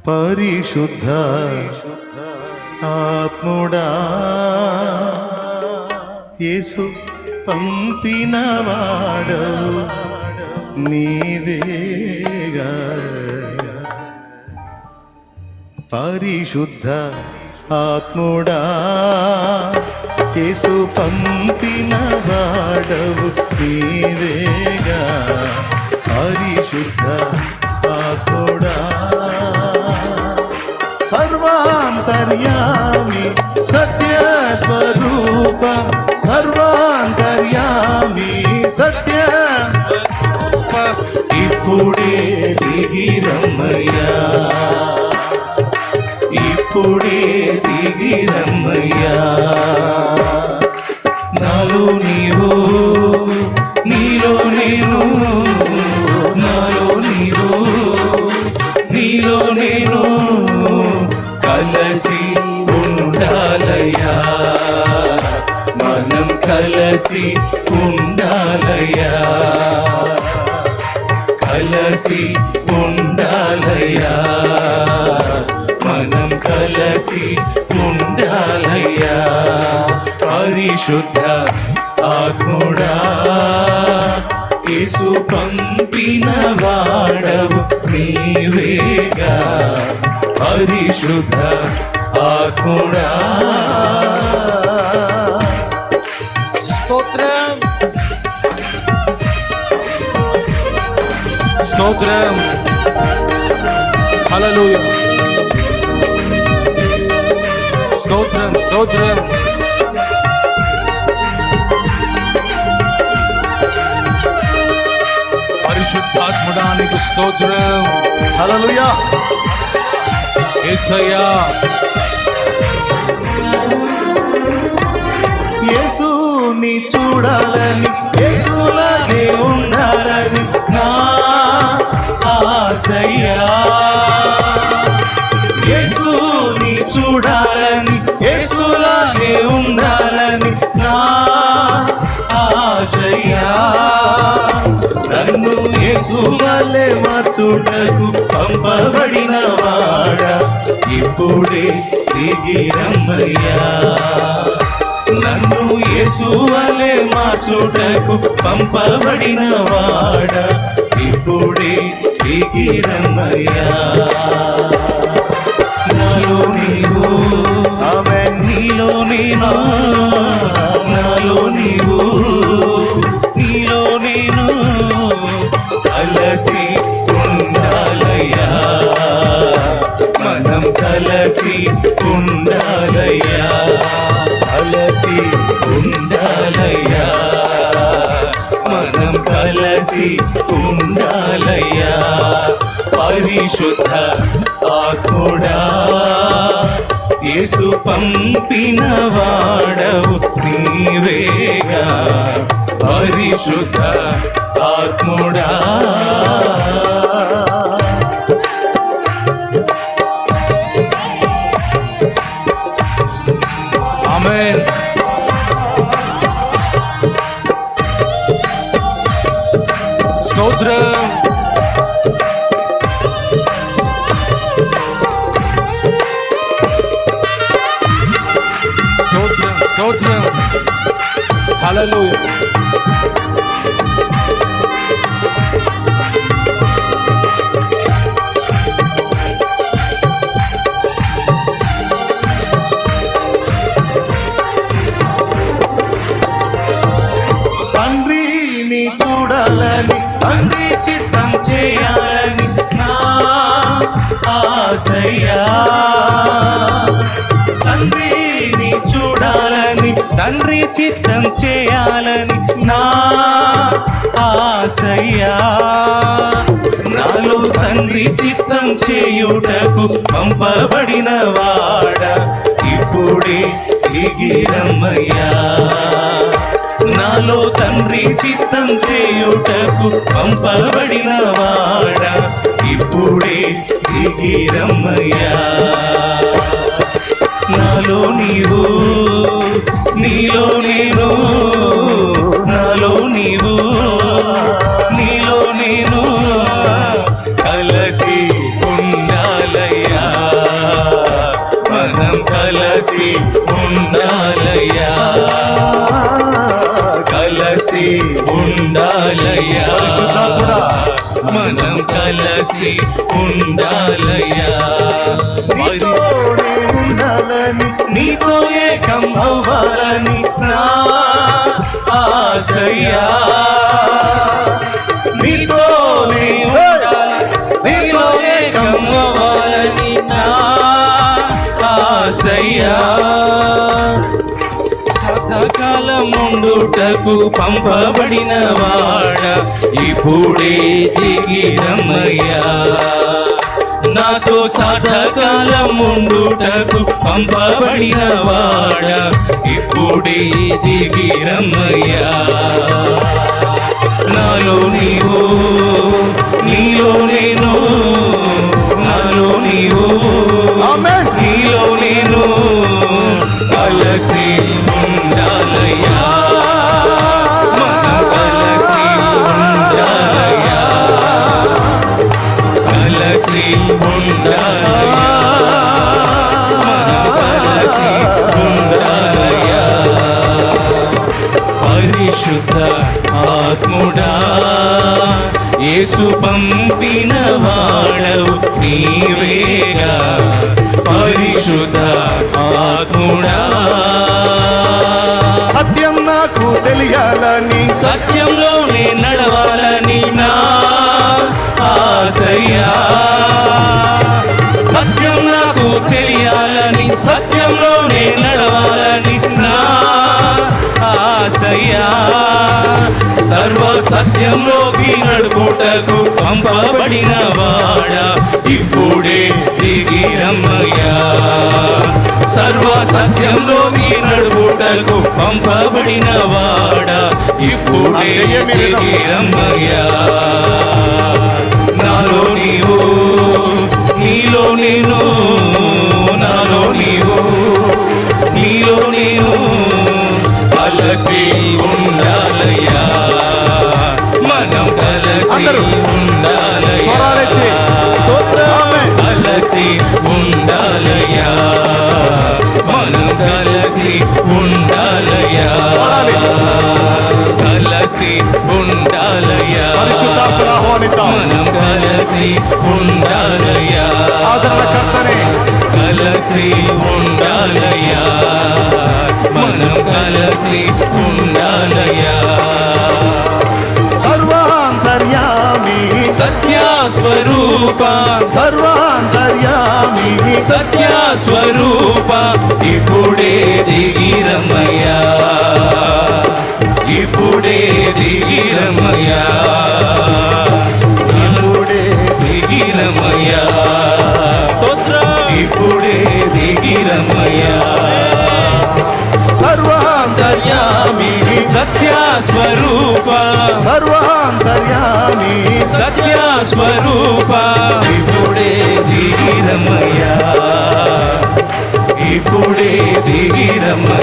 పరిశుద్ధ ఆత్ముడా యేసు పంపినవాడవు నీవేగా. పరిశుద్ధ ఆత్ముడా యేసు పంపినవాడవు నీవేగా. పరిశుద్ధ ఆత్ముడా సర్వాంతర్యామి సత్య స్వరూప, సర్వాంతర్యామి సత్య స్వరూప, ఇప్పుడే దిగిరమ్మయ్యా, ఇప్పుడే దిగిరమ్మయ్యా. నాలో నీవు, నీలో నేను, నాలో నీవు, నీలో నేను కలసి ఉండాలయ్యా, మనం కలసి ఉండాలయ్యా, కలసి ఉండాలయ్యా, మనం కలసి ఉండాలయ్యా. పరిశుద్ధ ఆత్ముడా యేసు పంపిన వాడవు నీవేగా. పరిశుద్ధ ఆత్ముడా స్తోత్రం, స్తోత్రం, హల్లెలూయా, స్తోత్రం, స్తోత్రం. పరిశుద్ధాత్ముడానికి స్తోత్రం, హల్లెలూయా. యేసయ్యా. యేసుని చూడాలని, యేసులాగే ఉండాలని నా ఆశయ్యా. యేసుని చూడాలని, యేసులాగే ఉండాలని నా ఆశయ్యా. నన్ను యేసు వలె మార్చుటకు పంపబడిన వాడా ఇప్పుడే దిగిరమ్మయ్యా. నన్ను యేసు వలె మార్చుటకు పంపబడిన వాడా ఇప్పుడే దిగిరమ్మయ్యా. నాలో నీవు, ఆమేన్, నీలో నేను, నాలో నీవు, నీలో నేను కలసి ఉండాలయ్యా, మనం కలసి ఉండాలయ్యా, కలసి ఉండాలయ్యా, మనం కలసి ఉండాలయ్యా. పరిశుద్ధ ఆత్ముడా యేసు పంపిన వాడవు నీవేగా. పరిశుద్ధ ఆత్ముడా ఆమేన్. స్తోత్రం, స్తోత్రం, స్తోత్రం, హల్లెలూయా. తండ్రిని చూడాలని, తండ్రి చిత్తం చేయాలని నా ఆశయ్యా. తండ్రిని చూడాలని, తండ్రి చిత్తం చేయాలని నా ఆశయ్యా. నాలో తండ్రి చిత్తం చేయుటకు పంపబడిన వాడా ఇప్పుడే దిగిరమ్మయ్యా. నాలో తండ్రి చిత్తం చేయుటకు పంపబడిన వాడా ఇప్పుడే దిగిరమ్మయ్యా. నాలో నీవు, నీలో నేను, నాలో నీవు, నీలో నేను కలసి ఉండ కలిసి ఉండాలయ్యా నీతోనే ఉండాలని నీతో ఏకం అవ్వాలని నా ఆశయ్యా నీతోనే ఉండాలని నీలో ఏకం అవ్వాలని నా ఆశయ్యా సదాకాలం ఉండుటకు పంపబడిన వాడ ఇప్పుడే దిగి రమ్మయ్యా నాతో సదాకాలం ఉండుటకు పంపబడిన వాడ ఇప్పుడే దిగి రమ్మయ్యా నాలో నీవు నీలో నేను నాలో నీవు ఆమేన్. నీలో నేను కలిసి ఉండాలయ్యా మనం కలిసి ఉండాలయ్యా కలిసి ఉండాలయ్యా మనం కలిసి ఉండాలయ్యా పరిశుద్ధ ఆత్ముడా యేసు పంపిన వాడవు నీవేగా పరిశుద్ధ ఆత్ముడా సత్యం నాకు తెలియాలని సత్యంలోనే నడవాలని నా ఆశయ్యా సత్యం నాకు తెలియాలని సత్యంలోనే నడవాలని నా ఆశయ్యా సర్వ సత్యంలోకి నడుపుటకు పంపబడిన వాడ ఇప్పుడే దిగి రమ్మయ్యా సర్వ సత్యంలోకి నడుపుటకు పంపబడిన వాడ ఇప్పుడే దిగి రమ్మయ్యా నాలో నీవు నీలో నేను నాలో నీవు నీలో నేను కలిసి ఉండాలయ్యా మనం కలిసి అందరూ ఉండాలయ్యా స్వరాలెత్తి స్తోత్రం. కలిసి ఉండాలయ్యా మనం కలిసి ఉండాలయ్యా పాడాలి. కలిసి ఉండాలయ్యా పరిశుద్ధాత్మను ఆహ్వానిద్దాం. మనం కలిసి ఉండాలయ్యా ఆదరణకర్తనే కలిసి ఉండాలయ్యా మనం కలిసి ఉండాలయ్యా సర్వాంతర్యామి సత్యస్వరూప సర్వాంతర్యామి సత్యస్వరూప ఇప్పుడే దిగి రమ్మయ్యా ఇప్పుడే దిగి రమ్మయ్యా ఇప్పుడే దిగి రమ్మయ్యా స్తోత్రం ఇప్పుడే దిగి రమ్మయ్యా సర్వాంతర్యామి సత్యస్వరూప సర్వాంతర్యామి సత్యస్వరూప ఇప్పుడే దిగి రమ్మయ్యా ఇప్పుడే దిగి రమ్మయ్యా